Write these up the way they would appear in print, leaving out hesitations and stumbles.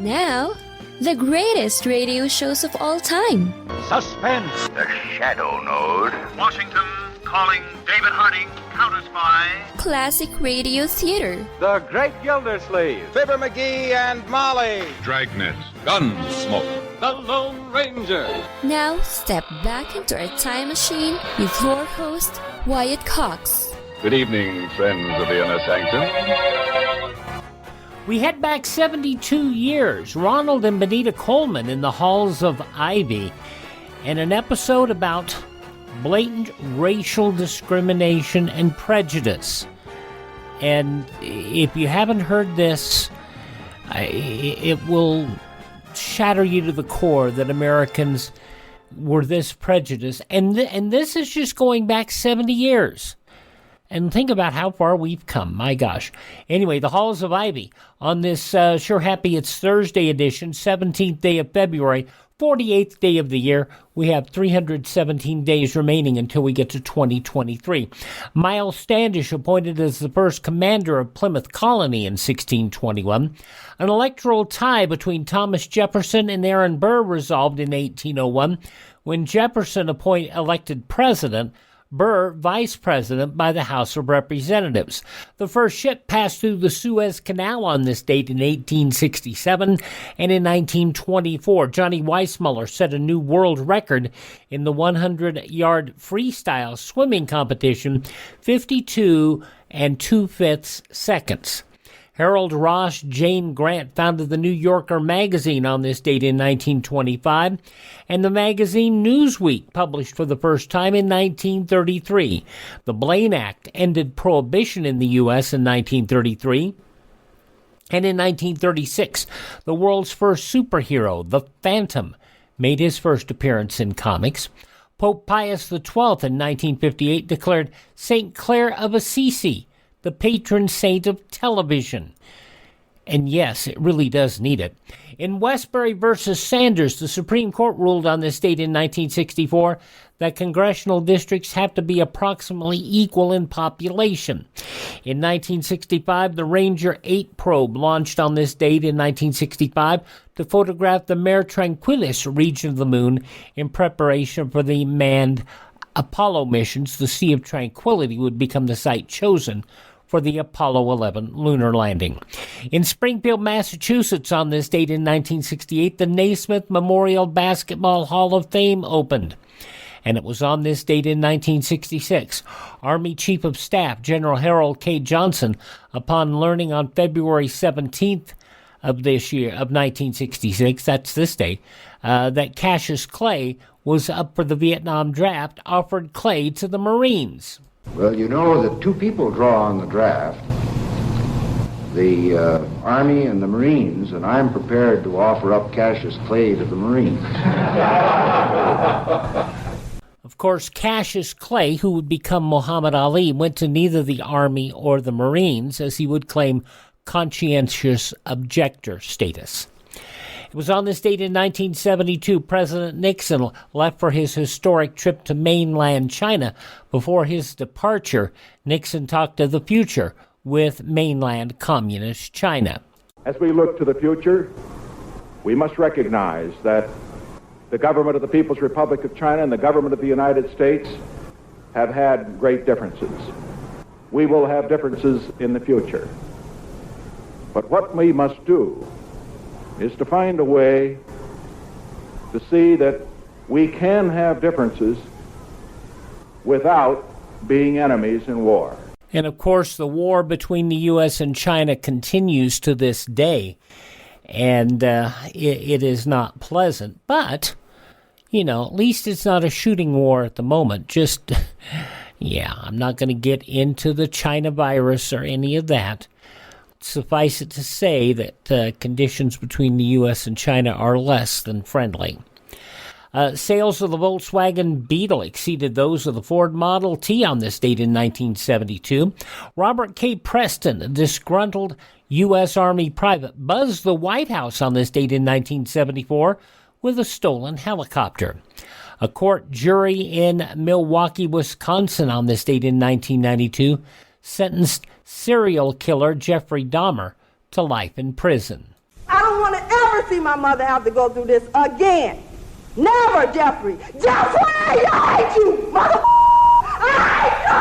Now, the greatest radio shows of all time. Suspense. The Shadow Node. Washington calling David Harding, counter-spy. Classic radio theater. The Great Gildersleeve. Fibber McGee and Molly. Dragnet. Gunsmoke. The Lone Ranger. Now, step back into our time machine with your host, Wyatt Cox. Good evening, friends of the Inner Sanctum. We head back 72 years, Ronald and Benita Coleman in the halls of Ivy, and an episode about blatant racial discrimination and prejudice. And if you haven't heard this, it will shatter you to the core that Americans were this prejudiced. And this is just going back 70 years. And think about how far we've come. My gosh. Anyway, the Halls of Ivy on this Sure Happy It's Thursday edition, 17th day of February, 48th day of the year. We have 317 days remaining until we get to 2023. Miles Standish appointed as the first commander of Plymouth Colony in 1621. An electoral tie between Thomas Jefferson and Aaron Burr resolved in 1801 when Jefferson elected president, Burr vice president by the House of Representatives. The first ship passed through the Suez Canal on this date in 1867, and in 1924, Johnny Weissmuller set a new world record in the 100-yard freestyle swimming competition, 52 2/5 seconds. Harold Ross Jane Grant founded the New Yorker magazine on this date in 1925, and the magazine Newsweek published for the first time in 1933. The Blaine Act ended prohibition in the U.S. in 1933. And in 1936, the world's first superhero, the Phantom, made his first appearance in comics. Pope Pius XII in 1958 declared St. Clare of Assisi the patron saint of television. And yes, it really does need it. In Westbury versus Sanders, the Supreme Court ruled on this date in 1964 that congressional districts have to be approximately equal in population. In 1965, the Ranger 8 probe launched on this date in 1965 to photograph the Mare Tranquillis region of the moon in preparation for the manned Apollo missions. The Sea of Tranquility would become the site chosen for the Apollo 11 lunar landing. In Springfield, Massachusetts, on this date in 1968, the Naismith Memorial Basketball Hall of Fame opened. And it was on this date in 1966, Army Chief of Staff General Harold K. Johnson, upon learning on February 17th of this year, of 1966, that's this date, that Cassius Clay was up for the Vietnam draft, offered Clay to the Marines. Well, you know that two people draw on the draft, the Army and the Marines, and I'm prepared to offer up Cassius Clay to the Marines. Of course, Cassius Clay, who would become Muhammad Ali, went to neither the Army or the Marines, as he would claim conscientious objector status. It was on this date in 1972 President Nixon left for his historic trip to mainland China. Before his departure, Nixon talked of the future with mainland communist China. As we look to the future, we must recognize that the government of the People's Republic of China and the government of the United States have had great differences. We will have differences in the future. But what we must do is to find a way to see that we can have differences without being enemies in war. And of course, the war between the U.S. and China continues to this day, and it is not pleasant. But, you know, at least it's not a shooting war at the moment. Just, I'm not going to get into the China virus or any of that. Suffice it to say that conditions between the U.S. and China are less than friendly. Sales of the Volkswagen Beetle exceeded those of the Ford Model T on this date in 1972. Robert K. Preston, a disgruntled U.S. Army private, buzzed the White House on this date in 1974 with a stolen helicopter. A court jury in Milwaukee, Wisconsin on this date in 1992 sentenced serial killer Jeffrey Dahmer to life in prison. I don't want to ever never see my mother have to go through this again. Never, Jeffrey. Jeffrey, I hate you, mother. I hate you.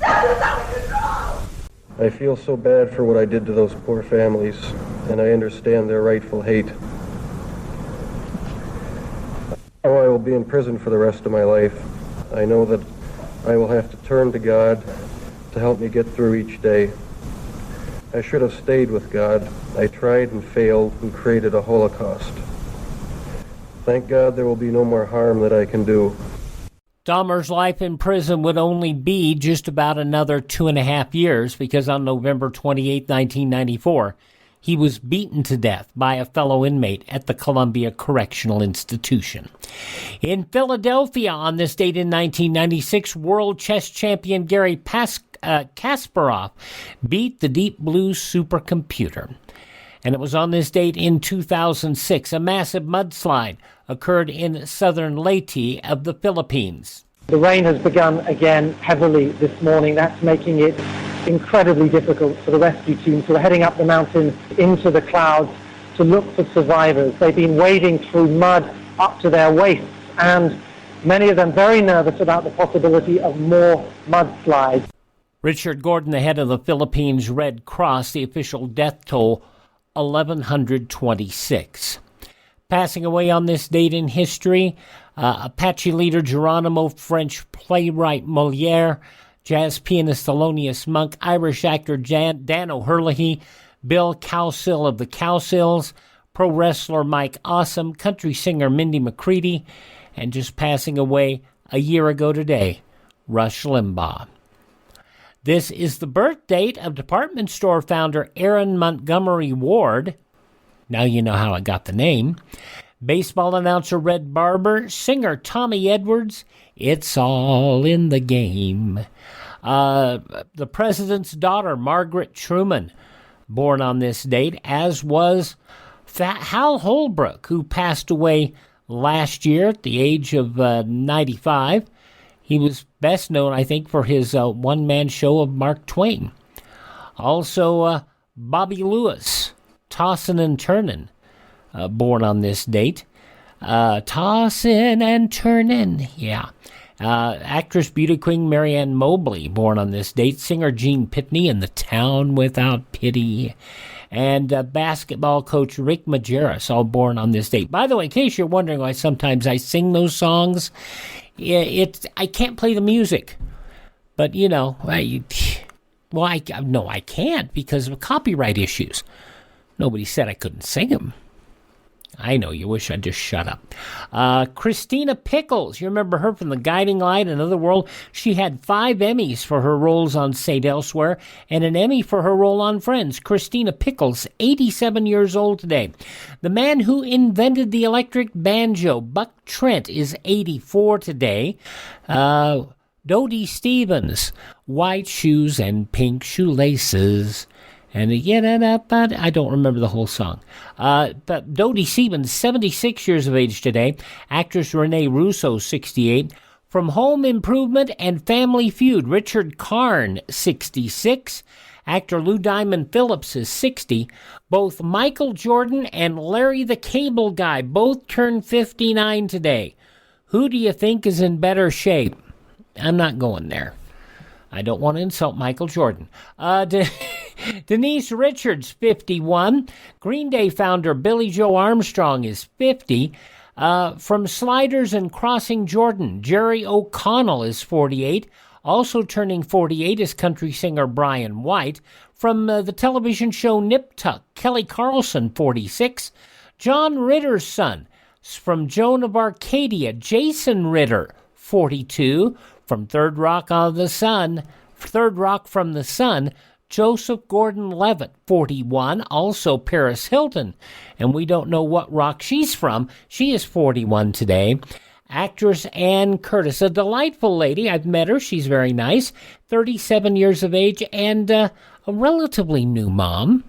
This is so I feel so bad for what I did to those poor families, and I understand their rightful hate. Oh, I will be in prison for the rest of my life. I know that I will have to turn to God to help me get through each day. I should have stayed with God. I tried and failed and created a holocaust. Thank God there will be no more harm that I can do. Dahmer's life in prison would only be just about another 2.5 years because on November 28, 1994, he was beaten to death by a fellow inmate at the Columbia Correctional Institution. In Philadelphia on this date in 1996, world chess champion Garry Kasparov beat the Deep Blue supercomputer. And it was on this date in 2006, a massive mudslide occurred in southern Leyte of the Philippines. The rain has begun again heavily this morning. That's making it incredibly difficult for the rescue teams who are heading up the mountain into the clouds to look for survivors. They've been wading through mud up to their waists, and many of them very nervous about the possibility of more mudslides. Richard Gordon, the head of the Philippines Red Cross, the official death toll, 1,126. Passing away on this date in history, Apache leader Geronimo, French playwright Molière, jazz pianist Thelonious Monk, Irish actor Dan O'Herlihy, Bill Cowsill of the Cowsills, pro wrestler Mike Awesome, country singer Mindy McCready, and just passing away a year ago today, Rush Limbaugh. This is the birth date of department store founder Aaron Montgomery Ward. Now you know how I got the name. Baseball announcer Red Barber, singer Tommy Edwards. It's all in the game. The president's daughter, Margaret Truman, born on this date, as was Hal Holbrook, who passed away last year at the age of 95. He was best known, I think, for his one-man show of Mark Twain. Also, Bobby Lewis, Tossin' and Turnin', born on this date. Tossin' and Turnin', yeah. Actress beauty queen Marianne Mobley, born on this date. Singer Gene Pitney in The Town Without Pity. And basketball coach Rick Majerus, all born on this date. By the way, in case you're wondering why sometimes I sing those songs, I can't play the music. But, you know, I can't because of copyright issues. Nobody said I couldn't sing them. I know, you wish I'd just shut up. Christina Pickles, you remember her from The Guiding Light, Another World? She had 5 Emmys for her roles on St. Elsewhere and an Emmy for her role on Friends. Christina Pickles, 87 years old today. The man who invented the electric banjo, Buck Trent, is 84 today. Dodie Stevens, white shoes and pink shoelaces. And I don't remember the whole song. But Dodie Stevens, 76 years of age today. Actress Renee Russo, 68. From Home Improvement and Family Feud, Richard Karn, 66. Actor Lou Diamond Phillips is 60. Both Michael Jordan and Larry the Cable Guy both turned 59 today. Who do you think is in better shape? I'm not going there. I don't want to insult Michael Jordan. Denise Richards, 51. Green Day founder Billy Joe Armstrong is 50. From Sliders and Crossing Jordan, Jerry O'Connell is 48. Also turning 48 is country singer Brian White. From the television show Nip Tuck, Kelly Carlson, 46. John Ritter's son, from Joan of Arcadia, Jason Ritter, 42. From Third Rock from the Sun, Joseph Gordon-Levitt, 41. Also Paris Hilton, and we don't know what rock she's from. She is 41 today. Actress Ann Curtis, a delightful lady. I've met her. She's very nice. 37 years of age and a relatively new mom.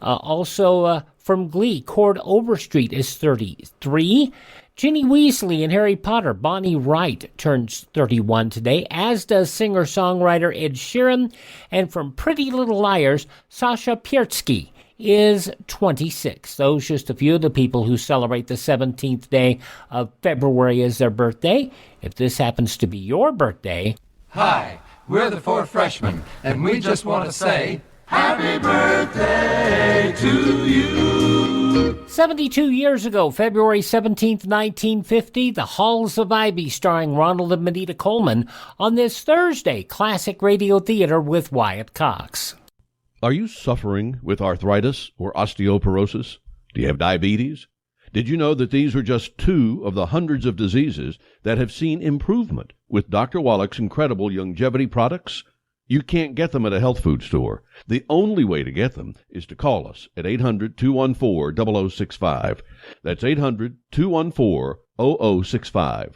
Also from Glee, Cord Overstreet is 33. Ginny Weasley in Harry Potter, Bonnie Wright, turns 31 today, as does singer-songwriter Ed Sheeran. And from Pretty Little Liars, Sasha Pierzky is 26. Those just a few of the people who celebrate the 17th day of February as their birthday. If this happens to be your birthday... Hi, we're the Four Freshmen, and we just want to say, Happy birthday to you! 72 years ago, February 17th, 1950, The Halls of Ivy, starring Ronald and Benita Coleman, on this Thursday, Classic Radio Theater with Wyatt Cox. Are you suffering with arthritis or osteoporosis? Do you have diabetes? Did you know that these are just two of the hundreds of diseases that have seen improvement with Dr. Wallach's incredible longevity products? You can't get them at a health food store. The only way to get them is to call us at 800-214-0065. That's 800-214-0065.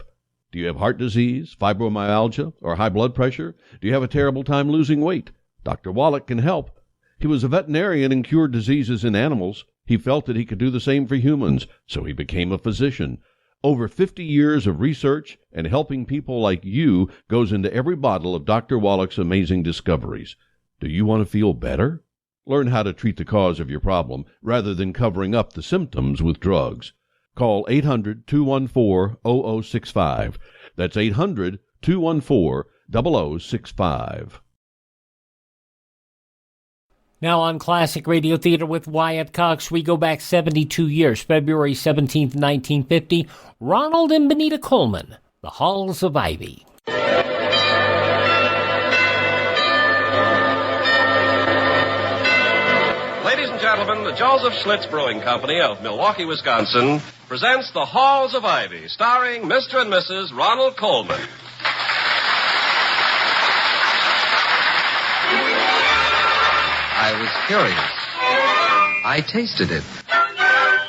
Do you have heart disease, fibromyalgia, or high blood pressure? Do you have a terrible time losing weight? Dr. Wallach can help. He was a veterinarian and cured diseases in animals. He felt that he could do the same for humans, so he became a physician. Over 50 years of research and helping people like you goes into every bottle of Dr. Wallach's amazing discoveries. Do you want to feel better? Learn how to treat the cause of your problem rather than covering up the symptoms with drugs. Call 800-214-0065. That's 800-214-0065. Now on Classic Radio Theater with Wyatt Cox, we go back 72 years, February 17th, 1950, Ronald and Benita Coleman, The Halls of Ivy. Ladies and gentlemen, the Joseph Schlitz Brewing Company of Milwaukee, Wisconsin, presents The Halls of Ivy, starring Mr. and Mrs. Ronald Coleman. I was curious. I tasted it.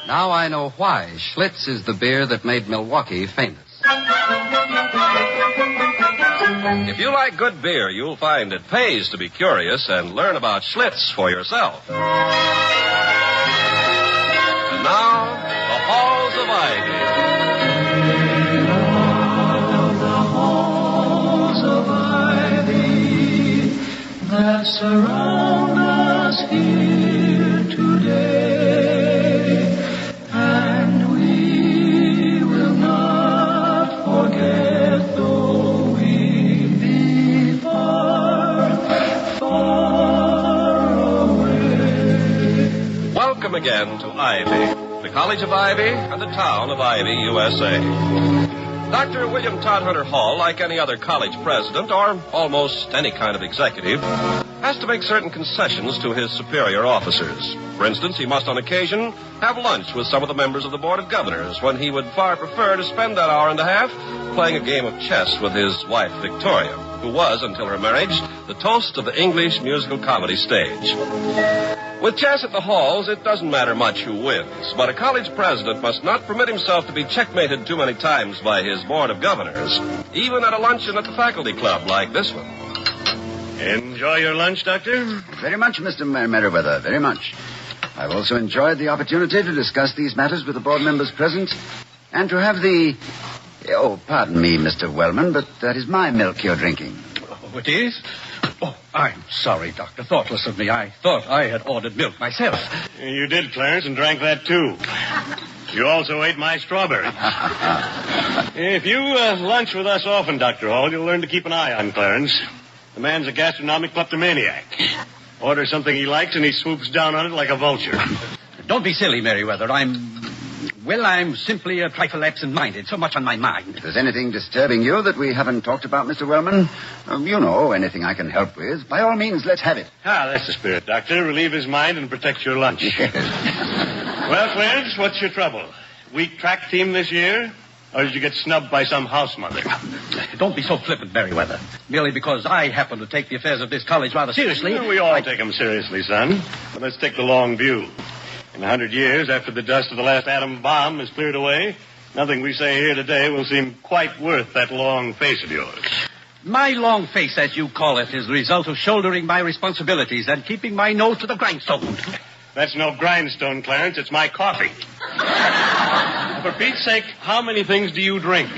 Now I know why Schlitz is the beer that made Milwaukee famous. If you like good beer, you'll find it pays to be curious and learn about Schlitz for yourself. And now, The Halls of Ivy. The halls of ivy that surround us here today, and we will not forget, though we be far, far away. Welcome again to Ivy, the College of Ivy and the town of Ivy, USA. Dr. William Todhunter Hall, like any other college president or almost any kind of executive, has to make certain concessions to his superior officers. For instance, he must on occasion have lunch with some of the members of the Board of Governors when he would far prefer to spend that hour and a half playing a game of chess with his wife, Victoria, who was, until her marriage, the toast of the English musical comedy stage. With chess at the halls, it doesn't matter much who wins, but a college president must not permit himself to be checkmated too many times by his Board of Governors, even at a luncheon at the faculty club like this one. Enjoy your lunch, Doctor? Very much, Mr. Merriweather, very much. I've also enjoyed the opportunity to discuss these matters with the board members present and to have the... Oh, pardon me, Mr. Wellman, but that is my milk you're drinking. Oh, it is? Oh, I'm sorry, Doctor. Thoughtless of me. I thought I had ordered milk myself. You did, Clarence, and drank that, too. You also ate my strawberry. If you lunch with us often, Dr. Hall, you'll learn to keep an eye on Clarence. The man's a gastronomic kleptomaniac. Order something he likes, and he swoops down on it like a vulture. Don't be silly, Merriweather. I'm simply a trifle absent-minded. So much on my mind. If there's anything disturbing you that we haven't talked about, Mr. Wellman, you know, anything I can help with, by all means, let's have it. That's the spirit, Doctor. Relieve his mind and protect your lunch. Yes. Well, Clarence, what's your trouble? Weak track team this year? Or did you get snubbed by some house mother? Don't be so flippant, Merriweather. Merely because I happen to take the affairs of this college rather seriously. Well, we all take them seriously, son. But let's take the long view. In 100 years, after the dust of the last atom bomb is cleared away, nothing we say here today will seem quite worth that long face of yours. My long face, as you call it, is the result of shouldering my responsibilities and keeping my nose to the grindstone. That's no grindstone, Clarence. It's my coffee. For Pete's sake, how many things do you drink?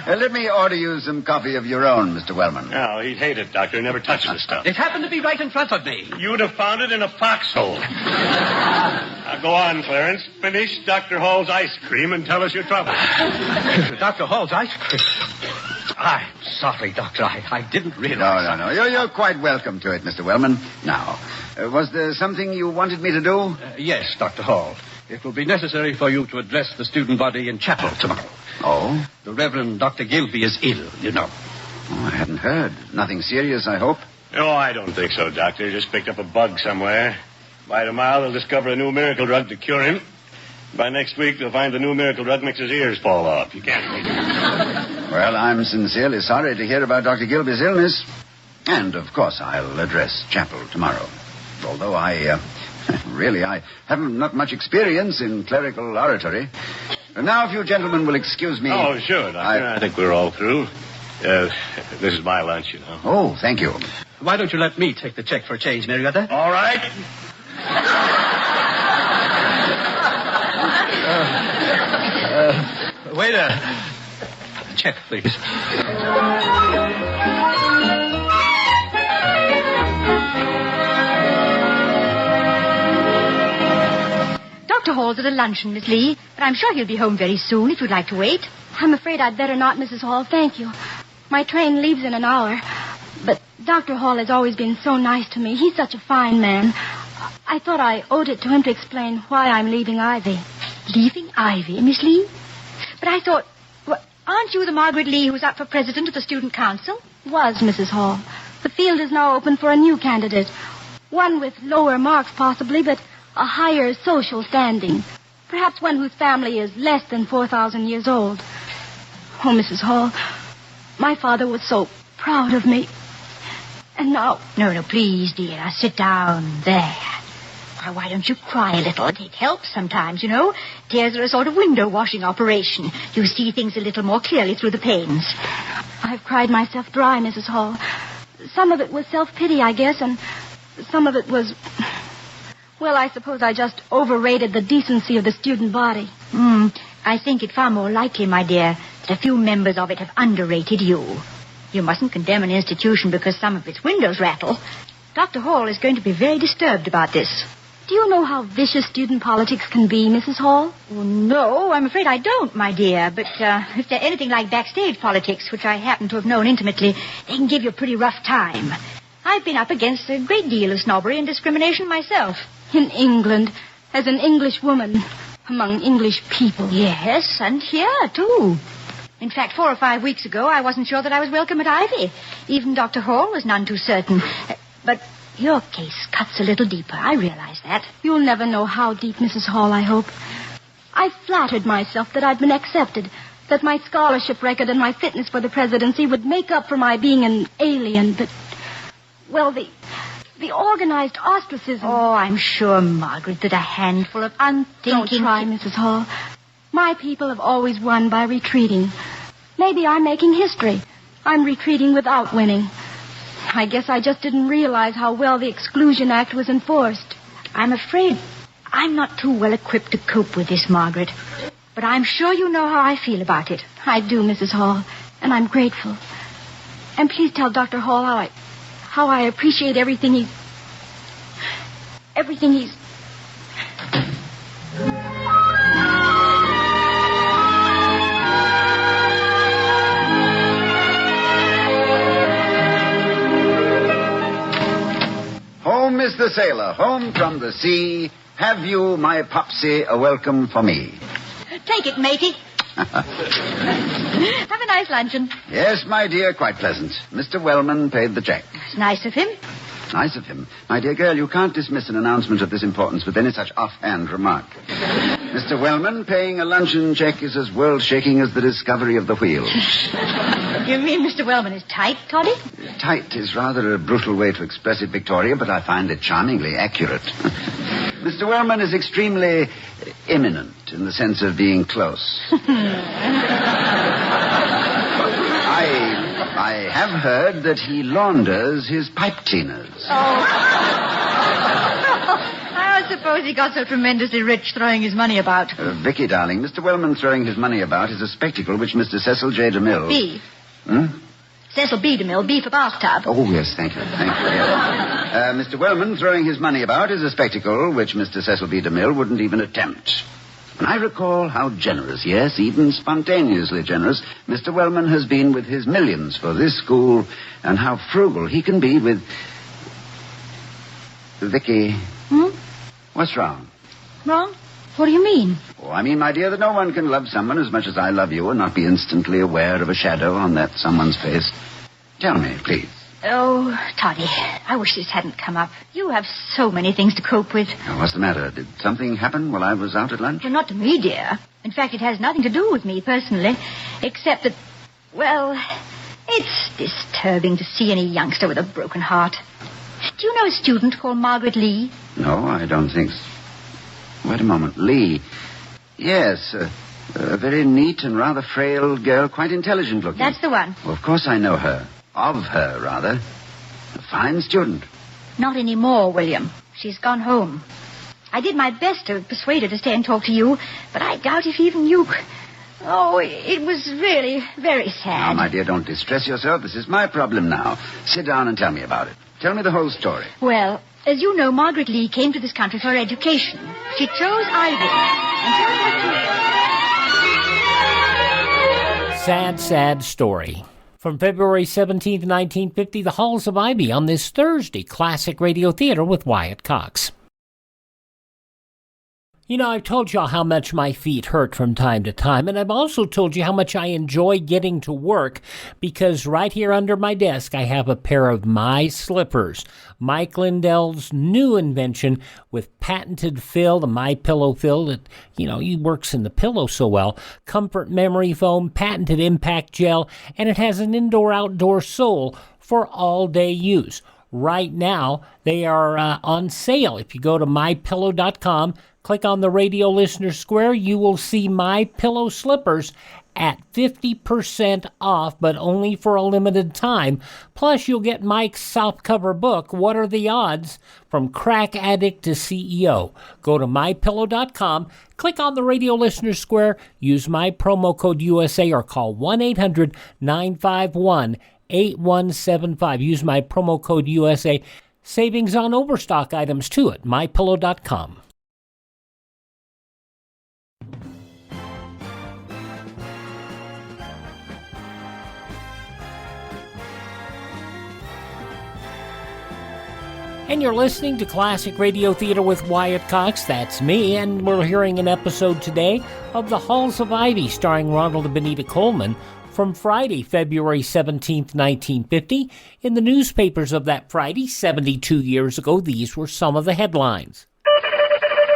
Let me order you some coffee of your own, Mr. Wellman. No, he'd hate it, Doctor. He never touches the stuff. It happened to be right in front of me. You'd have found it in a foxhole. Now, go on, Clarence. Finish Dr. Hall's ice cream and tell us your trouble. Dr. Hall's ice cream. I'm sorry, Doctor. I didn't realize. No. You're quite welcome to it, Mr. Wellman. Now, was there something you wanted me to do? Yes, Dr. Hall. It will be necessary for you to address the student body in chapel tomorrow. Oh? The Reverend Dr. Gilby is ill, you know. Oh, I hadn't heard. Nothing serious, I hope? No, I don't think so, Doctor. He just picked up a bug somewhere. By tomorrow, they'll discover a new miracle drug to cure him. By next week, they'll find the new miracle drug makes his ears fall off. You can't make it. Well, I'm sincerely sorry to hear about Dr. Gilby's illness. And, of course, I'll address chapel tomorrow. Although I haven't not much experience in clerical oratory. Now, if you gentlemen will excuse me... Oh, sure, Doctor. I think we're all through. This is my lunch, you know. Oh, thank you. Why don't you let me take the check for a change, Marietta? All right. Waiter. Check, please. Dr. Hall's at a luncheon, Miss Lee, but I'm sure he'll be home very soon if you'd like to wait. I'm afraid I'd better not, Mrs. Hall. Thank you. My train leaves in an hour. But Dr. Hall has always been so nice to me. He's such a fine man. I thought I owed it to him to explain why I'm leaving Ivy. Leaving Ivy, Miss Lee? But I thought... Well, aren't you the Margaret Lee who's up for president of the student council? Was, Mrs. Hall. The field is now open for a new candidate. One with lower marks, possibly, but a higher social standing. Perhaps one whose family is less than 4,000 years old. Oh, Mrs. Hall, my father was so proud of me. And now... No, please, dear. Sit down. There. Why don't you cry a little? It helps sometimes, you know. Tears are a sort of window washing operation. You see things a little more clearly through the panes. I've cried myself dry, Mrs. Hall. Some of it was self-pity, I guess, and some of it was... Well, I suppose I just overrated the decency of the student body. I think it far more likely, my dear, that a few members of it have underrated you. You mustn't condemn an institution because some of its windows rattle. Dr. Hall is going to be very disturbed about this. Do you know how vicious student politics can be, Mrs. Hall? Well, no, I'm afraid I don't, my dear. But if they're anything like backstage politics, which I happen to have known intimately, they can give you a pretty rough time. I've been up against a great deal of snobbery and discrimination myself. In England, as an English woman, among English people. Yes, and here, too. In fact, 4 or 5 weeks ago, I wasn't sure that I was welcome at Ivy. Even Dr. Hall was none too certain. But your case cuts a little deeper. I realize that. You'll never know how deep, Mrs. Hall, I hope. I flattered myself that I'd been accepted, that my scholarship record and my fitness for the presidency would make up for my being an alien, but... Well, the organized ostracism... Oh, I'm sure, Margaret, that a handful of unthinking... Don't try, Mrs. Hall. My people have always won by retreating. Maybe I'm making history. I'm retreating without winning. I guess I just didn't realize how well the Exclusion Act was enforced. I'm afraid I'm not too well equipped to cope with this, Margaret. But I'm sure you know how I feel about it. I do, Mrs. Hall, and I'm grateful. And please tell Dr. Hall how I appreciate everything he's... Home is the sailor, home from the sea. Have you, my Popsy, a welcome for me? Take it, matey. Have a nice luncheon. Yes, my dear, quite pleasant. Mr. Wellman paid the check. It's nice of him. Nice of him. My dear girl, you can't dismiss an announcement of this importance with any such offhand remark. Mr. Wellman paying a luncheon check is as world-shaking as the discovery of the wheel. You mean Mr. Wellman is tight, Toddy? Tight is rather a brutal way to express it, Victoria, but I find it charmingly accurate. Mr. Wellman is extremely imminent in the sense of being close. I have heard that he launders his pipe cleaners. Oh. I was don't suppose he got so tremendously rich throwing his money about. Vicky, darling, Mr. Wellman throwing his money about is a spectacle which Mr. Cecil J. DeMille... B. Hmm? Cecil B. DeMille, B for bathtub. Oh, yes, thank you. Yes. Mr. Wellman throwing his money about is a spectacle which Mr. Cecil B. DeMille wouldn't even attempt. And I recall how generous, yes, even spontaneously generous, Mr. Wellman has been with his millions for this school, and how frugal he can be with... Vicky. Hmm? What's wrong? Wrong? What do you mean? Oh, I mean, my dear, that no one can love someone as much as I love you and not be instantly aware of a shadow on that someone's face. Tell me, please. Oh, Toddy, I wish this hadn't come up. You have so many things to cope with. Now, what's the matter? Did something happen while I was out at lunch? Well, not to me, dear. In fact, it has nothing to do with me personally, except that, well, it's disturbing to see any youngster with a broken heart. Do you know a student called Margaret Lee? No, I don't think so. Wait a moment. Lee. Yes, a very neat and rather frail girl, quite intelligent looking. That's the one. Well, of course I know her. Of her, rather. A fine student. Not anymore, William. She's gone home. I did my best to persuade her to stay and talk to you, but I doubt if even you... Oh, it was really very sad. Now, my dear, don't distress yourself. This is my problem now. Sit down and tell me about it. Tell me the whole story. Well, as you know, Margaret Lee came to this country for her education. She chose Ivy. Sad, sad story. From February 17th, 1950, the Halls of Ivy on this Thursday, Classic Radio Theater with Wyatt Cox. You know, I've told y'all how much my feet hurt from time to time, and I've also told you how much I enjoy getting to work, because right here under my desk I have a pair of my slippers. Mike Lindell's new invention with patented fill, the My Pillow fill that, he works in the pillow so well, comfort memory foam, patented impact gel, and it has an indoor-outdoor sole for all-day use. Right now, they are on sale. If you go to mypillow.com, click on the radio listener square, you will see My Pillow slippers at 50% off, but only for a limited time. Plus, you'll get Mike's softcover book, What Are the Odds? From Crack Addict to CEO. Go to mypillow.com, click on the radio listener square, use my promo code USA, or call 1-800-951-8175. Use my promo code USA. Savings on overstock items too at mypillow.com. And you're listening to Classic Radio Theater with Wyatt Cox. That's me, and we're hearing an episode today of The Halls of Ivy, starring Ronald and Benita Coleman, from Friday, February 17th, 1950. In the newspapers of that Friday, 72 years ago, these were some of the headlines.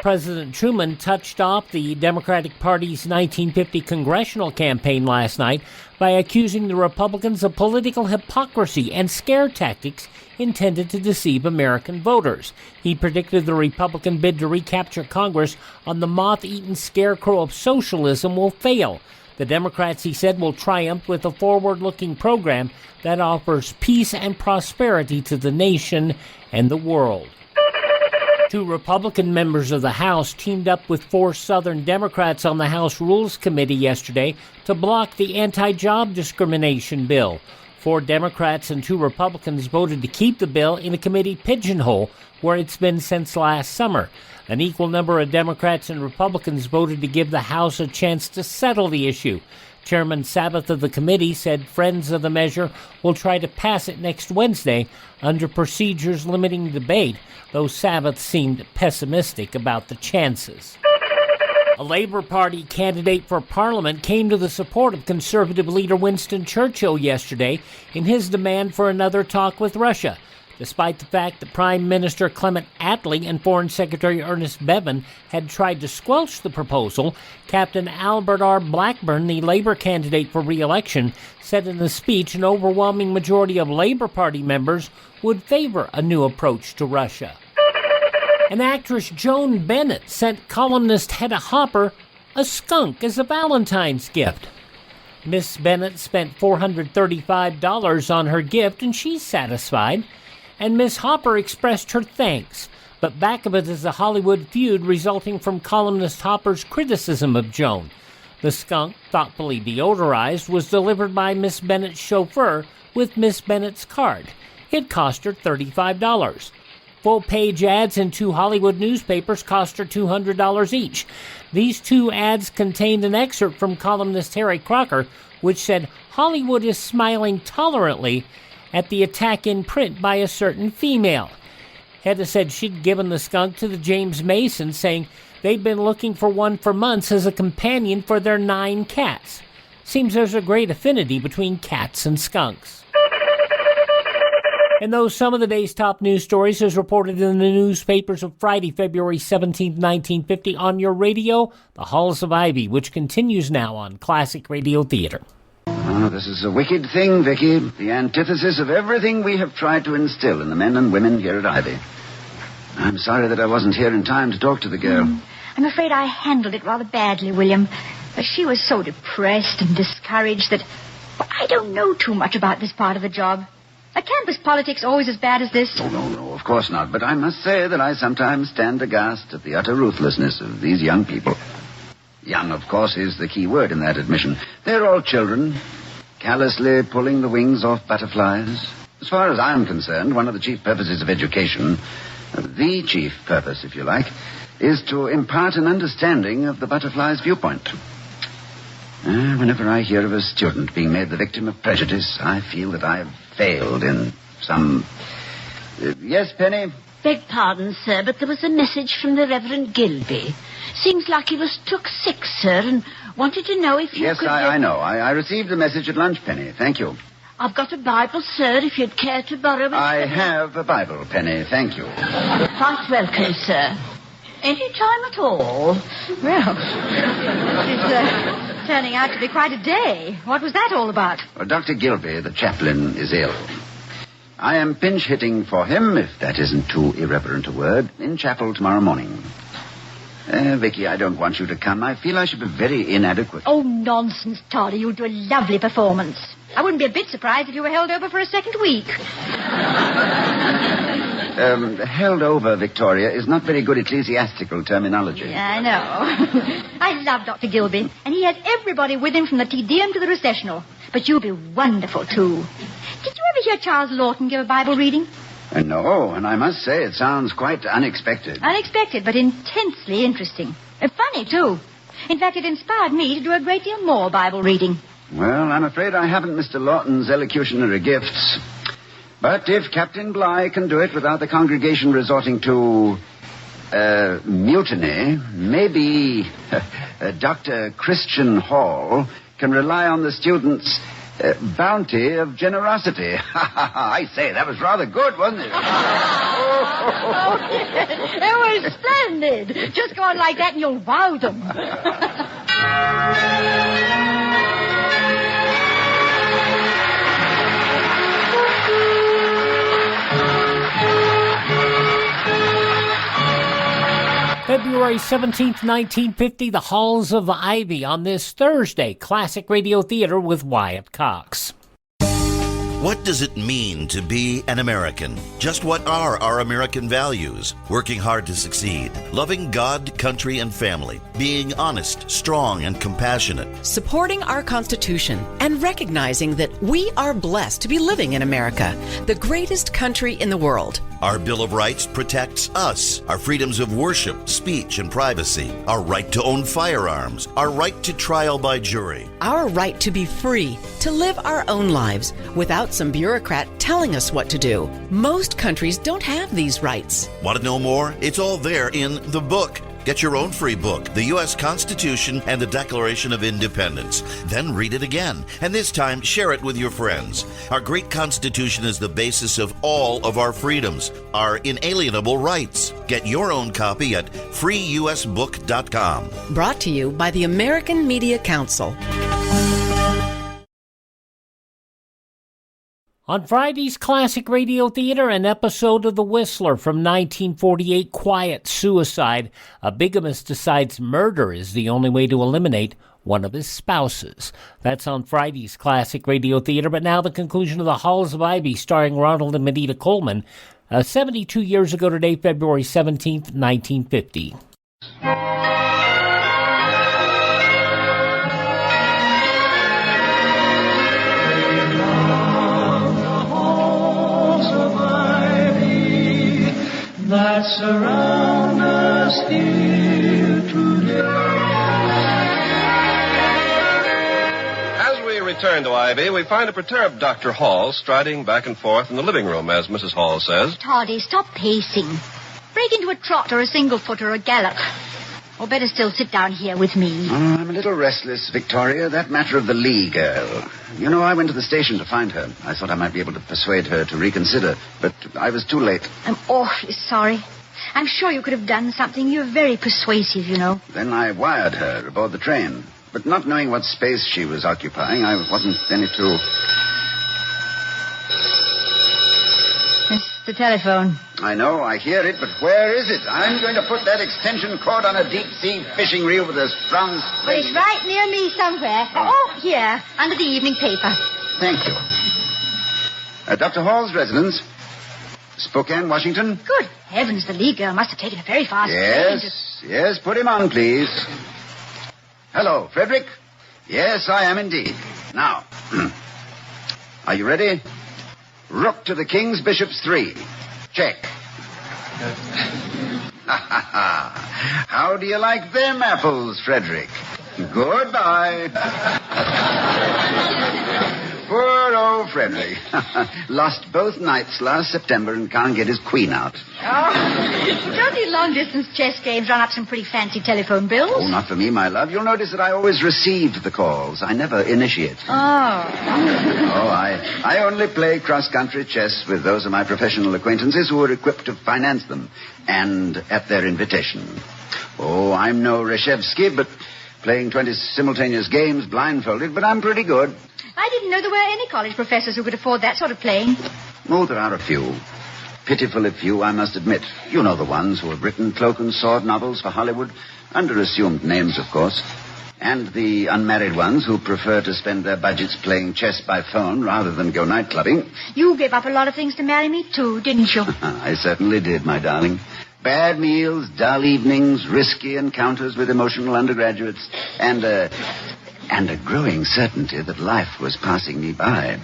President Truman touched off the Democratic Party's 1950 congressional campaign last night by accusing the Republicans of political hypocrisy and scare tactics intended to deceive American voters. He predicted the Republican bid to recapture Congress on the moth-eaten scarecrow of socialism will fail. The Democrats, he said, will triumph with a forward-looking program that offers peace and prosperity to the nation and the world. 2 Republican members of the House teamed up with 4 Southern Democrats on the House Rules Committee yesterday to block the anti-job discrimination bill. 4 Democrats and 2 Republicans voted to keep the bill in a committee pigeonhole where it's been since last summer. An equal number of Democrats and Republicans voted to give the House a chance to settle the issue. Chairman Sabath of the committee said friends of the measure will try to pass it next Wednesday under procedures limiting debate, though Sabath seemed pessimistic about the chances. A Labour Party candidate for Parliament came to the support of Conservative leader Winston Churchill yesterday in his demand for another talk with Russia. Despite the fact that Prime Minister Clement Attlee and Foreign Secretary Ernest Bevin had tried to squelch the proposal, Captain Albert R. Blackburn, the Labour candidate for re-election, said in a speech an overwhelming majority of Labour Party members would favor a new approach to Russia. And actress Joan Bennett sent columnist Hedda Hopper a skunk as a Valentine's gift. Miss Bennett spent $435 on her gift, and she's satisfied. And Miss Hopper expressed her thanks. But back of it is a Hollywood feud resulting from columnist Hopper's criticism of Joan. The skunk, thoughtfully deodorized, was delivered by Miss Bennett's chauffeur with Miss Bennett's card. It cost her $35. Full-page ads in 2 Hollywood newspapers cost her $200 each. These 2 ads contained an excerpt from columnist Harry Crocker, which said, "Hollywood is smiling tolerantly at the attack in print by a certain female." Hedda said she'd given the skunk to the James Mason, saying they'd been looking for one for months as a companion for their 9 cats. Seems there's a great affinity between cats and skunks. And those some of the day's top news stories as reported in the newspapers of Friday, February 17, 1950, on your radio, The Halls of Ivy, which continues now on Classic Radio Theater. Oh, this is a wicked thing, Vicky. The antithesis of everything we have tried to instill in the men and women here at Ivy. I'm sorry that I wasn't here in time to talk to the girl. I'm afraid I handled it rather badly, William. She was so depressed and discouraged that I don't know too much about this part of the job. Are campus politics always as bad as this? Oh, no, of course not. But I must say that I sometimes stand aghast at the utter ruthlessness of these young people. Young, of course, is the key word in that admission. They're all children, callously pulling the wings off butterflies. As far as I'm concerned, one of the chief purposes of education, the chief purpose, if you like, is to impart an understanding of the butterfly's viewpoint. Whenever I hear of a student being made the victim of prejudice, I feel that I have failed in some... yes, Penny? Beg pardon, sir, but there was a message from the Reverend Gilby. Seems like he was took sick, sir, and wanted to know if you yes, could... Yes, I know. I received a message at lunch, Penny. Thank you. I've got a Bible, sir, if you'd care to borrow it. I have a Bible, Penny. Thank you. Quite welcome, sir. Any time at all. Well, it's turning out to be quite a day. What was that all about? Well, Dr. Gilby, the chaplain, is ill. I am pinch-hitting for him, if that isn't too irreverent a word, in chapel tomorrow morning. Vicky, I don't want you to come. I feel I should be very inadequate. Oh, nonsense, Toddy. You'll do a lovely performance. I wouldn't be a bit surprised if you were held over for a second week. Held over, Victoria, is not very good ecclesiastical terminology. Yeah, I know. I love Dr. Gilby, and he has everybody with him from the Te Deum to the recessional. But you'll be wonderful, too. Did you ever hear Charles Lawton give a Bible reading? No, and I must say it sounds quite unexpected. Unexpected, but intensely interesting. Funny, too. In fact, it inspired me to do a great deal more Bible reading. Well, I'm afraid I haven't Mr. Lawton's elocutionary gifts. But if Captain Bligh can do it without the congregation resorting to, mutiny, maybe Dr. Christian Hall can rely on the students' bounty of generosity. I say, that was rather good, wasn't it? Oh, it was splendid. Just go on like that and you'll wow them. February 17th, 1950, The Halls of Ivy on this Thursday, Classic Radio Theater with Wyatt Cox. What does it mean to be an American? Just what are our American values? Working hard to succeed, loving God, country, and family, being honest, strong, and compassionate. Supporting our Constitution and recognizing that we are blessed to be living in America, the greatest country in the world. Our Bill of Rights protects us, our freedoms of worship, speech, and privacy, our right to own firearms, our right to trial by jury. Our right to be free, to live our own lives without some bureaucrat telling us what to do. Most countries don't have these rights. Want to know more? It's all there in the book. Get your own free book, The U.S. Constitution and the Declaration of Independence. Then read it again, and this time share it with your friends. Our great Constitution is the basis of all of our freedoms, our inalienable rights. Get your own copy at freeusbook.com. Brought to you by the American Media Council. On Friday's Classic Radio Theater, an episode of The Whistler from 1948, Quiet Suicide. A bigamist decides murder is the only way to eliminate one of his spouses. That's on Friday's Classic Radio Theater. But now the conclusion of The Halls of Ivy, starring Ronald and Benita Coleman. 72 years ago today, February 17th, 1950. That surround us here today. As we return to Ivy, we find a perturbed Dr. Hall striding back and forth in the living room, as Mrs. Hall says. Toddy, stop pacing. Break into a trot or a single foot or a gallop. Or better still, sit down here with me. Oh, I'm a little restless, Victoria. That matter of the Lee girl. You know, I went to the station to find her. I thought I might be able to persuade her to reconsider, but I was too late. I'm awfully sorry. I'm sure you could have done something. You're very persuasive, you know. Then I wired her aboard the train. But not knowing what space she was occupying, I wasn't any too... It's the telephone. I know, I hear it, but where is it? I'm going to put that extension cord on a deep-sea fishing reel with a strong Well, string. it's right near me somewhere. Oh, here, under the evening paper. Thank you. Dr. Hall's residence, Spokane, Washington? Good heavens, the Lee girl must have taken a very fast train. Yes, put him on, please. Hello, Frederick? Yes, I am indeed. Now, are you ready? Rook to the King's Bishops 3. Check. How do you like them apples, Frederick? Goodbye. Poor old Frederick. Lost both nights last September and can't get his queen out. Oh, don't these long-distance chess games run up some pretty fancy telephone bills? Oh, not for me, my love. You'll notice that I always received the calls. I never initiate. Oh, I only play cross-country chess with those of my professional acquaintances who are equipped to finance them, and at their invitation. Oh, I'm no Reshevsky, but playing 20 simultaneous games blindfolded, but I'm pretty good. I didn't know there were any college professors who could afford that sort of playing. Oh, there are a few. Pitifully few, I must admit. You know the ones who have written cloak and sword novels for Hollywood, under assumed names, of course. And the unmarried ones who prefer to spend their budgets playing chess by phone rather than go night clubbing. You gave up a lot of things to marry me, too, didn't you? I certainly did, my darling. Bad meals, dull evenings, risky encounters with emotional undergraduates, and a growing certainty that life was passing me by.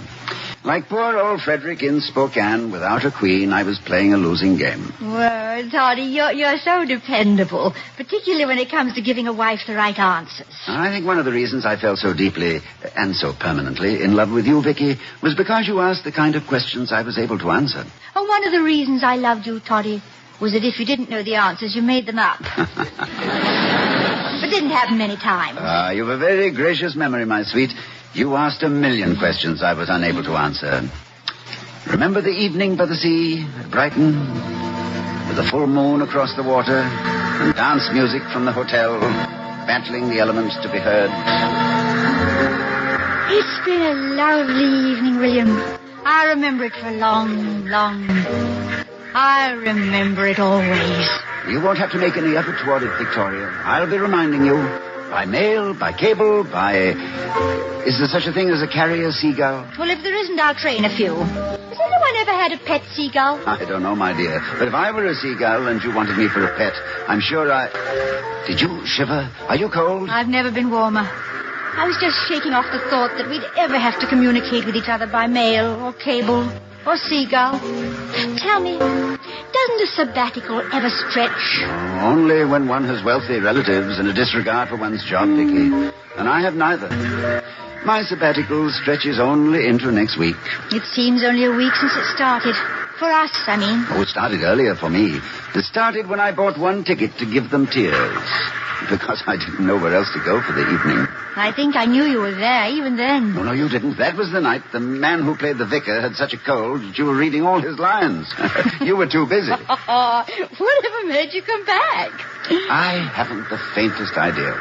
Like poor old Frederick in Spokane, without a queen, I was playing a losing game. Well, Toddy, you're so dependable, particularly when it comes to giving a wife the right answers. I think one of the reasons I fell so deeply, and so permanently, in love with you, Vicky, was because you asked the kind of questions I was able to answer. Oh, one of the reasons I loved you, Toddy, was that if you didn't know the answers, you made them up. But didn't happen many times. You've a very gracious memory, my sweet. You asked a million questions I was unable to answer. Remember the evening by the sea at Brighton, with the full moon across the water, and dance music from the hotel, battling the elements to be heard? It's been a lovely evening, William. I remember it for a long, long... I remember it always. You won't have to make any effort toward it, Victoria. I'll be reminding you. By mail, by cable, by... Is there such a thing as a carrier seagull? Well, if there isn't, I'll train a few. Has anyone ever had a pet seagull? I don't know, my dear. But if I were a seagull and you wanted me for a pet, I'm sure I... Did you shiver? Are you cold? I've never been warmer. I was just shaking off the thought that we'd ever have to communicate with each other by mail or cable or seagull. Tell me, doesn't a sabbatical ever stretch? Oh, only when one has wealthy relatives and a disregard for one's job, Vicky. And I have neither. My sabbatical stretches only into next week. It seems only a week since it started. For us, I mean. Oh, it started earlier for me. It started when I bought one ticket to give them tears. Because I didn't know where else to go for the evening. I think I knew you were there even then. No, you didn't. That was the night the man who played the vicar had such a cold that you were reading all his lines. You were too busy. Whatever made you come back? I haven't the faintest idea.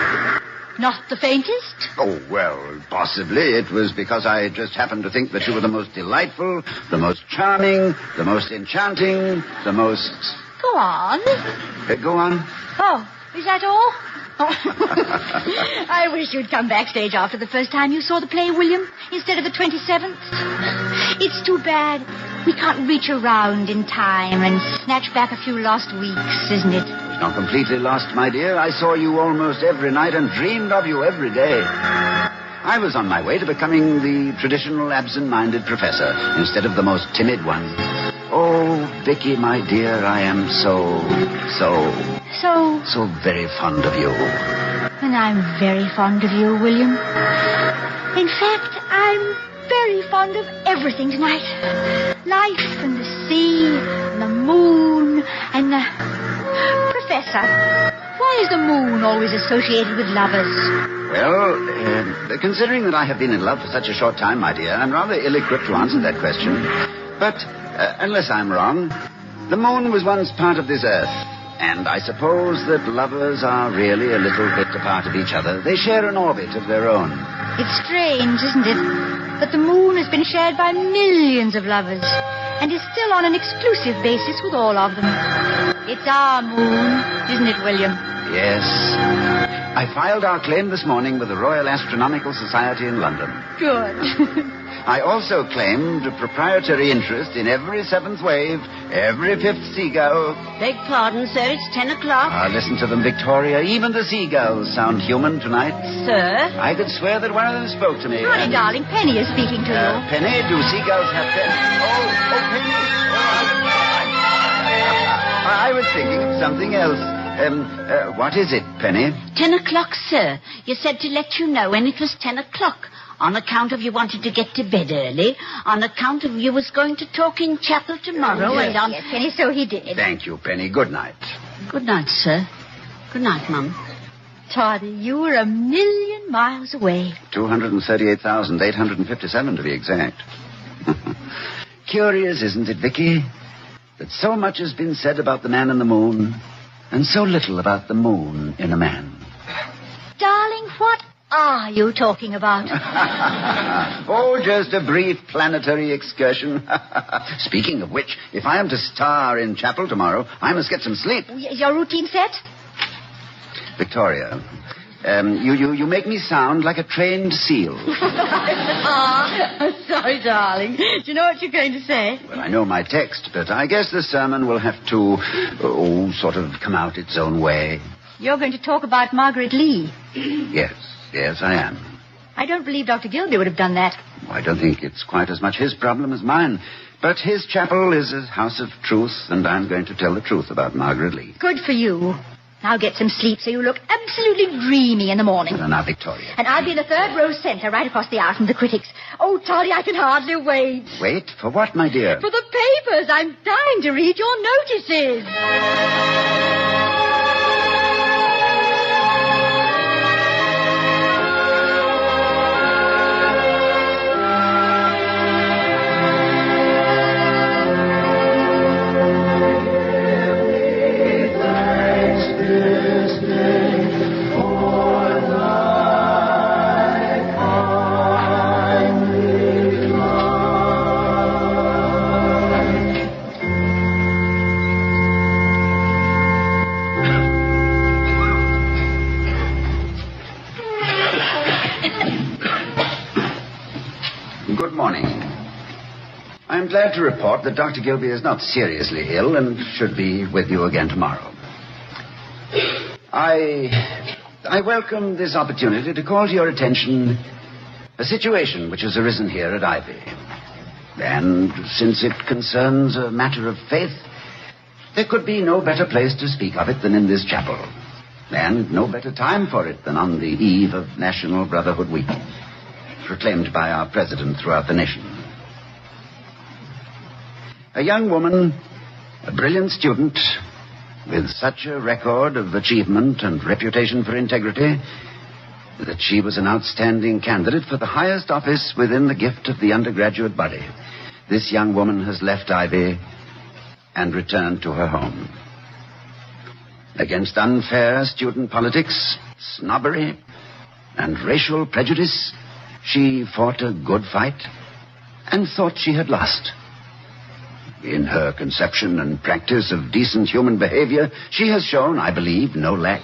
Not the faintest? Oh, well, possibly. It was because I just happened to think that you were the most delightful, the most charming, the most enchanting, the most... Go on. Go on? Oh, is that all? I wish you'd come backstage after the first time you saw the play, William, instead of the 27th. It's too bad. We can't reach around in time and snatch back a few lost weeks, isn't it? It's not completely lost, my dear. I saw you almost every night and dreamed of you every day. I was on my way to becoming the traditional absent-minded professor instead of the most timid one. Oh, Vicky, my dear, I am so very fond of you. And I'm very fond of you, William. In fact, I'm very fond of everything tonight. Life and the sea and the moon and the... Professor, why is the moon always associated with lovers? Well, considering that I have been in love for such a short time, my dear, I'm rather ill-equipped to answer that question. But, unless I'm wrong, the moon was once part of this earth. And I suppose that lovers are really a little bit a part of each other. They share an orbit of their own. It's strange, isn't it? That the moon has been shared by millions of lovers and is still on an exclusive basis with all of them. It's our moon, isn't it, William? Yes. I filed our claim this morning with the Royal Astronomical Society in London. Good. I also claimed a proprietary interest in every seventh wave, every fifth seagull. Beg pardon, sir, it's 10 o'clock. Listen to them, Victoria. Even the seagulls sound human tonight. Sir? I could swear that one of them spoke to me. Honey, darling, Penny is speaking to you. Penny, do seagulls have Penny? Oh, Penny. I was thinking of something else. What is it, Penny? 10 o'clock, sir. You said to let you know when it was 10 o'clock. On account of you wanted to get to bed early. On account of you was going to talk in chapel tomorrow. Yes, yes, Penny, so he did. Thank you, Penny. Good night. Good night, sir. Good night, Mum. Toddy, you were 1,000,000 miles away. 238,857 to be exact. Curious, isn't it, Vicky? That so much has been said about the man in the moon, and so little about the moon in a man. Darling, what are you talking about? Oh, just a brief planetary excursion. Speaking of which, if I am to star in chapel tomorrow, I must get some sleep. Your routine set? Victoria, you make me sound like a trained seal. Sorry, darling. Do you know what you're going to say? Well, I know my text, but I guess the sermon will have to, sort of come out its own way. You're going to talk about Margaret Lee. Yes, I am. I don't believe Dr. Gilby would have done that. I don't think it's quite as much his problem as mine. But his chapel is a house of truth, and I'm going to tell the truth about Margaret Lee. Good for you. Now get some sleep so you look absolutely dreamy in the morning. Now, Victoria. And I'll be in the third row center right across the aisle from the critics. Oh, Toddy, I can hardly wait. Wait? For what, my dear? For the papers. I'm dying to read your notices. Good morning. I'm glad to report that Dr. Gilby is not seriously ill and should be with you again tomorrow. I welcome this opportunity to call to your attention a situation which has arisen here at Ivy. And since it concerns a matter of faith, there could be no better place to speak of it than in this chapel. And no better time for it than on the eve of National Brotherhood Week, proclaimed by our president throughout the nation. A young woman, a brilliant student, with such a record of achievement and reputation for integrity that she was an outstanding candidate for the highest office within the gift of the undergraduate body. This young woman has left Ivy and returned to her home. Against unfair student politics, snobbery, and racial prejudice, she fought a good fight and thought she had lost. In her conception and practice of decent human behavior, she has shown, I believe, no lack.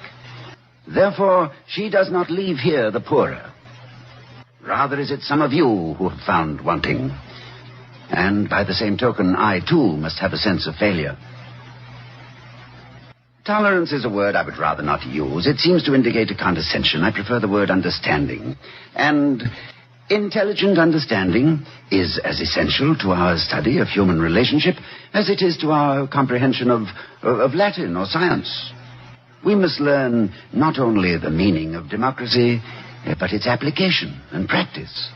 Therefore, she does not leave here the poorer. Rather is it some of you who have found wanting. And by the same token, I, too, must have a sense of failure. Tolerance is a word I would rather not use. It seems to indicate a condescension. I prefer the word understanding. And intelligent understanding is as essential to our study of human relationship as it is to our comprehension of Latin or science. We must learn not only the meaning of democracy, but its application and practice.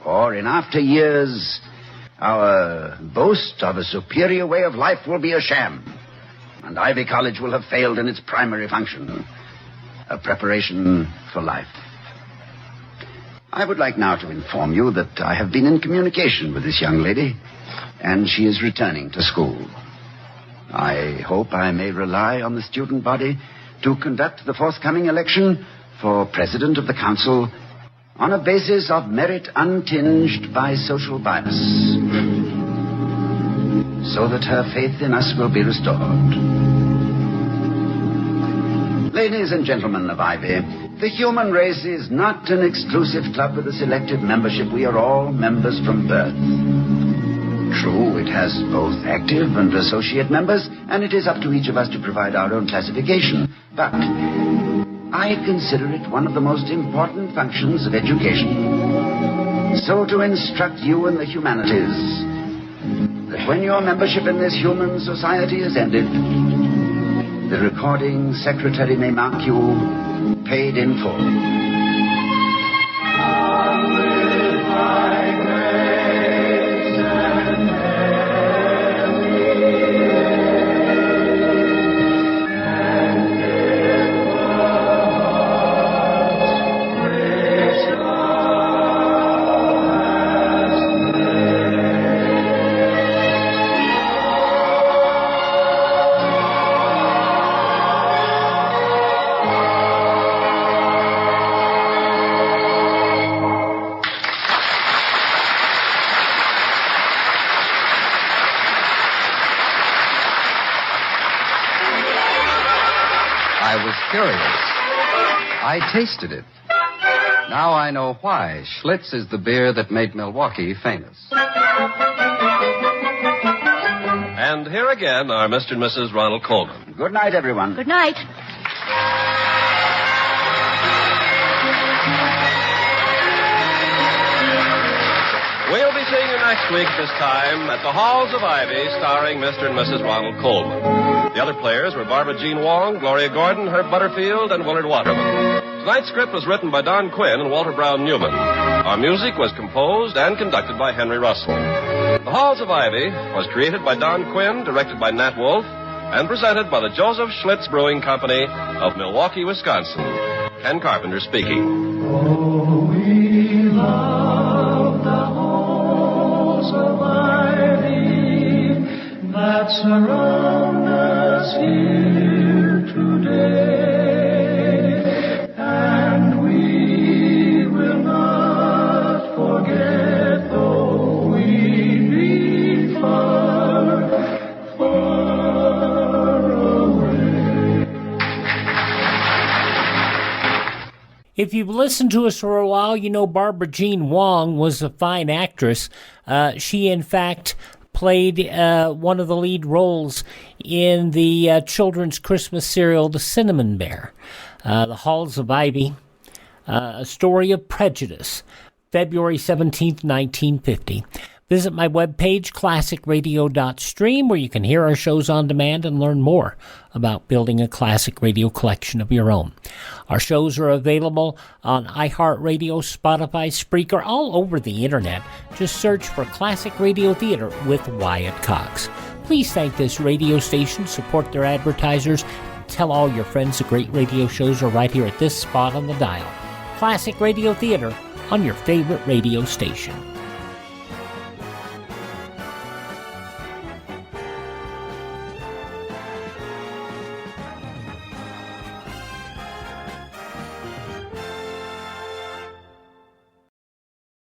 Or in after years, our boast of a superior way of life will be a sham, and Ivy College will have failed in its primary function, a preparation for life. I would like now to inform you that I have been in communication with this young lady, and she is returning to school. I hope I may rely on the student body to conduct the forthcoming election for President of the Council on a basis of merit untinged by social bias, so that her faith in us will be restored. Ladies and gentlemen of Ivy, the human race is not an exclusive club with a selective membership. We are all members from birth. True, it has both active and associate members, and it is up to each of us to provide our own classification. But I consider it one of the most important functions of education, so to instruct you in the humanities, that when your membership in this human society is ended, the recording secretary may mark you paid in full. I tasted it. Now I know why Schlitz is the beer that made Milwaukee famous. And here again are Mr. and Mrs. Ronald Coleman. Good night, everyone. Good night. We'll be seeing you next week this time at the Halls of Ivy, starring Mr. and Mrs. Ronald Coleman. The other players were Barbara Jean Wong, Gloria Gordon, Herb Butterfield, and Willard Waterman. Tonight's script was written by Don Quinn and Walter Brown Newman. Our music was composed and conducted by Henry Russell. The Halls of Ivy was created by Don Quinn, directed by Nat Wolf, and presented by the Joseph Schlitz Brewing Company of Milwaukee, Wisconsin. Ken Carpenter speaking. Oh, we love the halls of ivy that surround us here today, and we will not forget, though we be far, far away. If you've listened to us for a while, you know Barbara Jean Wong was a fine actress. She, in fact, played one of the lead roles in the children's Christmas serial, The Cinnamon Bear. The Halls of Ivy, A Story of Prejudice, February 17th, 1950. Visit my webpage, classicradio.stream, where you can hear our shows on demand and learn more about building a classic radio collection of your own. Our shows are available on iHeartRadio, Spotify, Spreaker, all over the internet. Just search for Classic Radio Theater with Wyatt Cox. Please thank this radio station, support their advertisers, tell all your friends the great radio shows are right here at this spot on the dial. Classic Radio Theater on your favorite radio station.